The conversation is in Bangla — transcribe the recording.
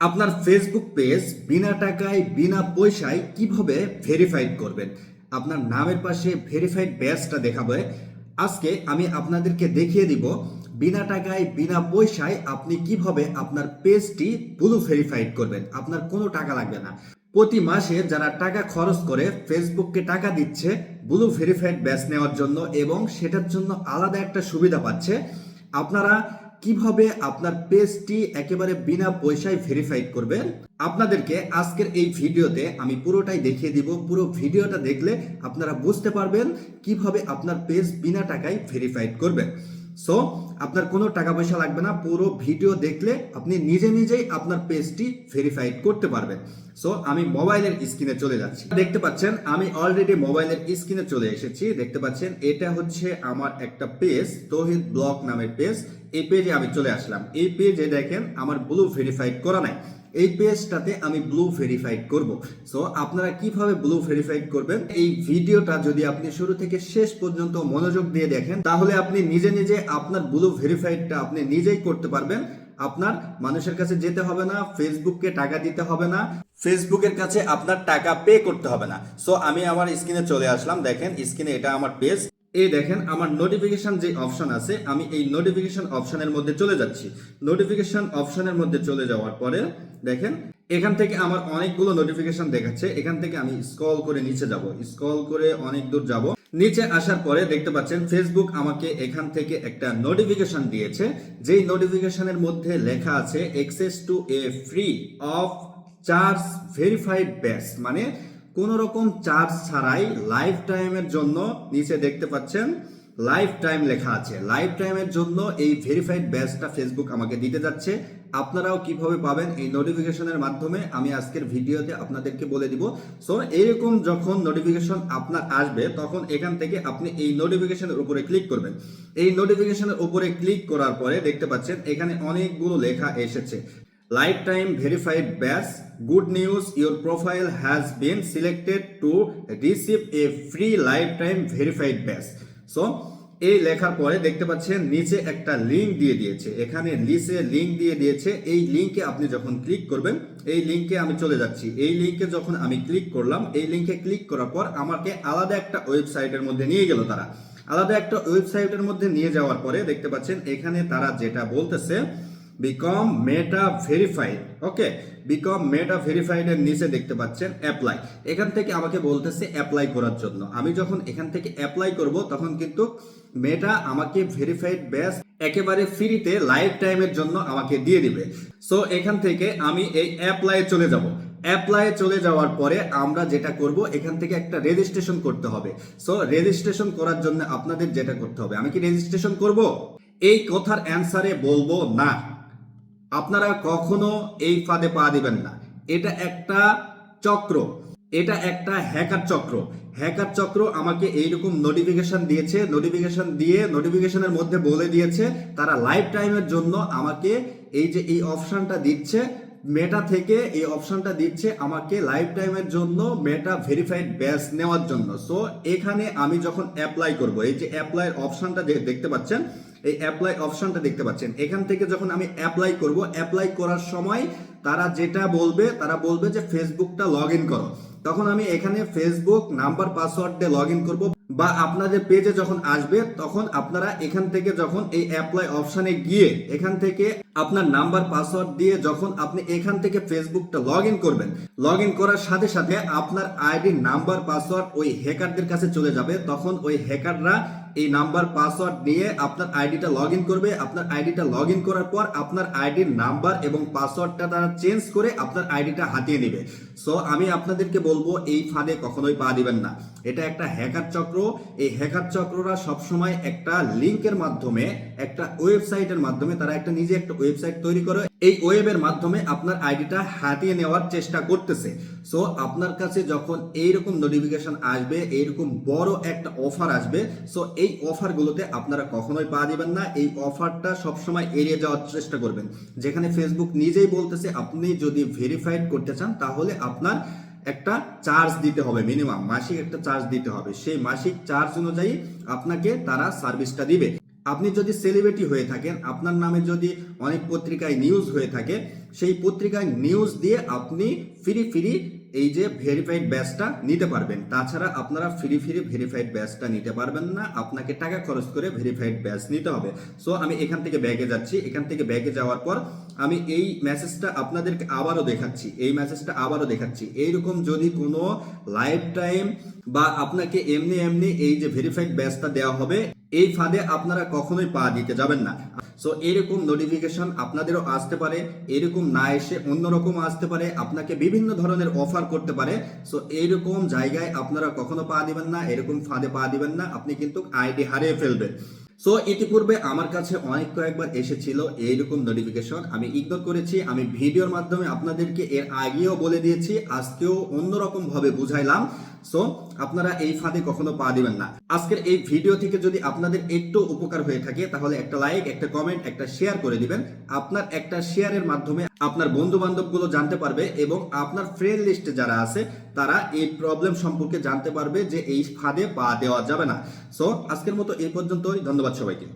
আপনার ফেসবুক পেজ বিনা টাকায় বিনা পয়সায় কিভাবে ভেরিফাইড করবেন। আপনার নামের পাশে ভেরিফাইড ব্যাজটা দেখাবে। আজকে আমি আপনাদেরকে দেখিয়ে দিব বিনা টাকায় বিনা পয়সায় আপনি কিভাবে আপনার পেজটি ব্লু ভেরিফাইড করবেন। আপনার কোনো টাকা লাগবে না। প্রতি মাসে যারা টাকা খরচ করে ফেসবুককে টাকা দিচ্ছে ব্লু ভেরিফাইড ব্যাজ নেওয়ার জন্য এবং সেটার জন্য আলাদা একটা সুবিধা পাচ্ছে। আপনারা কিভাবে আপনার পেজটি একেবারে বিনা পয়সায় ভেরিফাইড করবেন আপনাদেরকে আজকের এই ভিডিওতে আমি পুরোটাই দেখিয়ে দিব। পুরো ভিডিওটা দেখলে আপনারা বুঝতে পারবেন কিভাবে আপনার পেজ বিনা টাকায় ভেরিফাইড করবেন। সো আপনার কোনো টাকা পয়সা লাগবে না। পুরো ভিডিও দেখলে আপনি নিজে নিজেই আপনার পেজটি ভেরিফাইড করতে পারবেন। সো আমি মোবাইলের স্ক্রিনে চলে যাচ্ছি। দেখতে পাচ্ছেন আমি অলরেডি মোবাইলের স্ক্রিনে চলে এসেছি। দেখতে পাচ্ছেন এটা হচ্ছে আমার একটা পেজ, তৌহিদ ব্লগ নামের পেজ। এই পেজে আমি চলে আসলাম। এই পেজে দেখেন আমার ব্লু ভেরিফাইড করা নাই। এই পেজটাতে আমি ব্লু ভেরিফাইড করব। সো আপনারা কিভাবে ব্লু ভেরিফাইড করবেন, এই ভিডিওটা যদি আপনি শুরু থেকে শেষ পর্যন্ত মনোযোগ দিয়ে দেখেন তাহলে আপনি নিজে নিজে আপনার ব্লু ভেরিফাইডটা আপনি নিজেই করতে পারবেন। আপনার মানুষের কাছে যেতে হবে না, ফেসবুককে টাকা দিতে হবে না, ফেসবুকের কাছে আপনার টাকা পে করতে হবে না। সো আমি আমার স্ক্রিনে চলে আসলাম। দেখেন স্ক্রিনে এটা আমার পেজ। এই দেখেন আমার নোটিফিকেশন যে অপশন আছে, আমি এই নোটিফিকেশন অপশনের মধ্যে চলে যাচ্ছি। নোটিফিকেশন অপশনের মধ্যে চলে যাওয়ার পরে দেখেন এখান থেকে আমার অনেকগুলো নোটিফিকেশন দেখাচ্ছে। এখান থেকে আমি স্ক্রল করে নিচে যাব, স্ক্রল করে অনেক দূর যাব। নিচে আসার পরে দেখতে পাচ্ছেন ফেসবুক আমাকে এখান থেকে একটা নোটিফিকেশন দিয়েছে, যেই নোটিফিকেশনের মধ্যে লেখা আছে access to A free of charge verified batch, মানে কোন রকম চার্জ ছাড়াই লাইফ টাইমের জন্য। নিচে দেখতে পাচ্ছেন লাইফ টাইম লেখা আছে। লাইফ টাইমের জন্য এই ভেরিফাইড ব্যাজটা ফেসবুক আমাকে দিতে যাচ্ছে। আপনারাও কিভাবে পাবেন এই নোটিফিকেশনের মাধ্যমে আমি আজকের ভিডিওতে আপনাদেরকে বলে দিব। সো এইরকম যখন নোটিফিকেশন আপনার আসবে তখন এখান থেকে আপনি এই নোটিফিকেশনের উপরে ক্লিক করবেন। এই নোটিফিকেশনের উপরে ক্লিক করার পরে দেখতে পাচ্ছেন এখানে অনেকগুলো লেখা এসেছে। Lifetime verified badge. Good news, your profile has been selected to receive a free lifetime verified badge. So এই লেখার পরে দেখতে পাচ্ছেন নিচে একটা লিংক দিয়ে দিয়েছে। এখানে লিস্টে লিংক দিয়ে দিয়েছে। এই লিংকে আপনি যখন ক্লিক করবেন, এই লিংকে আমি চলে যাচ্ছি। এই লিংকে যখন আমি ক্লিক করলাম, এই লিংকে ক্লিক করার পর আমাকে আলাদা একটা ওয়েবসাইটের মধ্যে নিয়ে গেল। তারা আলাদা একটা ওয়েবসাইটের মধ্যে নিয়ে যাওয়ার পরে দেখতে পাচ্ছেন এখানে তারা যেটা বলতেছে বিকম মেটা ভেরিফাইড। ওকে, বিকম মেটা ভেরিফাইড এর নিচে দেখতে পাচ্ছেন অ্যাপ্লাই। এখান থেকে আমাকে বলতেছে অ্যাপ্লাই করার জন্য। আমি যখন এখান থেকে অ্যাপ্লাই করব তখন কিন্তু মেটা আমাকে ভেরিফাইড ব্যাজ একেবারে ফ্রিতে লাইফ টাইমের জন্য আমাকে দিয়ে দিবে। সো এখান থেকে আমি এই অ্যাপ্লাই চলে যাব। অ্যাপ্লাই চলে যাওয়ার পরে আমরা যেটা করব, এখান থেকে একটা রেজিস্ট্রেশন করতে হবে। সো রেজিস্ট্রেশন করার জন্য আপনাদের যেটা করতে হবে, আমি কি রেজিস্ট্রেশন করব? এই কথার অ্যান্সারে বলবো না। আপনারা কখনো এই ফাঁদে পা দিবেন না। এটা একটা চক্র, এটা একটা হ্যাকার চক্র। হ্যাকার চক্র আমাকে এইরকম নোটিফিকেশন দিয়েছে। নোটিফিকেশন দিয়ে নোটিফিকেশনের মধ্যে বলে দিয়েছে তারা লাইফ টাইমের জন্য আমাকে এই যে এই অপশনটা দিচ্ছে, মেটা থেকে এই অপশনটা দিচ্ছে আমাকে লাইফ টাইমের জন্য মেটা ভেরিফাইড ব্যাজ নেওয়ার জন্য। সো এখানে আমি যখন অ্যাপ্লাই করব, এই যে অ্যাপ্লাই অপশনটা দেখতে পাচ্ছেন, এই অ্যাপ্লাই অপশনটা দেখতে পাচ্ছেন, এখান থেকে যখন আমি অ্যাপ্লাই করব, অ্যাপ্লাই করার সময় তারা যেটা বলবে, তারা বলবে যে ফেসবুকটা লগ ইন করো। তখন আমি এখানে ফেসবুক নাম্বার পাসওয়ার্ড দিয়ে লগ ইন করবো। বা আপনাদের পেজে যখন আসবে তখন আপনারা এখান থেকে যখন এই অ্যাপ্লাই অপশনে গিয়ে এখান থেকে আপনার নাম্বার পাসওয়ার্ড দিয়ে যখন আপনি এখান থেকে ফেসবুকটা লগ ইন করবেন, লগ ইন করার সাথে সাথে আপনার আইডি নাম্বার পাসওয়ার্ড ওই হ্যাকারদের কাছে চলে যাবে। তখন ওই হ্যাকাররা এই নাম্বার পাসওয়ার্ড নিয়ে আপনার আইডিটা লগ ইন করবে। আপনার আইডিটা লগ ইন করার পর আপনার আইডির নাম্বার এবং পাসওয়ার্ডটা তারা চেঞ্জ করে আপনার আইডিটা হাতিয়ে নেবে। সো আমি আপনাদেরকে বলবো এই ফাঁদে কখনোই পা দিবেন না। এটা একটা হ্যাকার চক্র। এই হ্যাকার চক্ররা সবসময় একটা লিংকের মাধ্যমে, একটা ওয়েবসাইটের মাধ্যমে তারা একটা নিজে একটা ওয়েবসাইট তৈরি করে এই ওয়েবের মাধ্যমে আপনার আইডিটা হাতিয়ে নেওয়ার চেষ্টা করতেছে। সো আপনার কাছে যখন এইরকম নোটিফিকেশন আসবে, এইরকম বড় একটা অফার আসবে, সো এই অফারগুলোতে আপনারা কখনোই পা দিবেন না। এই অফারটা সবসময় এড়িয়ে যাওয়ার চেষ্টা করবেন। যেখানে ফেসবুক নিজেই বলতেছে আপনি যদি ভেরিফাইড করতে চান তাহলে আপনার একটা চার্জ দিতে হবে, মিনিমাম মাসিক একটা চার্জ দিতে হবে। সেই মাসিক চার্জ অনুযায়ী আপনাকে তারা সার্ভিসটা দিবে। আপনি যদি সেলিব্রিটি হয়ে থাকেন, আপনার নামে যদি অনেক পত্রিকায় নিউজ হয়ে থাকে, সেই পত্রিকায় নিউজ দিয়ে আপনি ফ্রি ফ্রি এই যে ভেরিফাইড ব্যাচটা নিতে পারবেন। তাছাড়া আপনারা ফ্রি ফ্রি ভেরিফাইড ব্যাচটা নিতে পারবেন না, আপনাকে টাকা খরচ করে ভেরিফাইড ব্যাচ নিতে হবে। সো আমি এখান থেকে ব্যাগে যাচ্ছি, এখান থেকে ব্যাগে যাওয়ার পর আমি এই মেসেজটা আপনাদেরকে আবারও দেখাচ্ছি, এই মেসেজটা আবারও দেখাচ্ছি। এইরকম যদি কোনো লাইফ টাইম বা আপনাকে এমনি এমনি এই যে ভেরিফাইড ব্যাচটা দেওয়া হবে, এই ফাঁদে আপনারা কখনোই পা দিতে যাবেন না। সো এরকম নোটিফিকেশন আপনাদেরও আসতে পারে, এরকম না এসে অন্যরকম আসতে পারে, আপনাকে বিভিন্ন ধরনের অফার করতে পারে। সো এইরকম জায়গায় আপনারা কখনো পা দিবেন না, এরকম ফাঁদে পা দিবেন না, আপনি কিন্তু আইডি হারিয়ে ফেলবেন। সো ইতিপূর্বে আমার কাছে অনেক কয়েকবার এসেছিল এইরকম নোটিফিকেশন, আমি ইগনোর করেছি। আমি ভিডিওর মাধ্যমে আপনাদেরকে এর আগেও বলে দিয়েছি, আজকেও অন্যরকম ভাবে বুঝাইলাম। সো আপনারা এই ফাঁদে কখনো পা দিবেন না। আজকের এই ভিডিও থেকে যদি আপনাদের একটু উপকার হয়ে থাকে তাহলে একটা লাইক, একটা কমেন্ট, একটা শেয়ার করে দিবেন। আপনার একটা শেয়ারের মাধ্যমে আপনার বন্ধু বান্ধব গুলো জানতে পারবে এবং আপনার ফ্রেন্ড লিস্টে যারা আছে তারা এই প্রবলেম সম্পর্কে জানতে পারবে যে এই ফাঁদে পা দেওয়া যাবে না। সো আজকের মতো এই পর্যন্তই, ধন্যবাদ সবাইকে।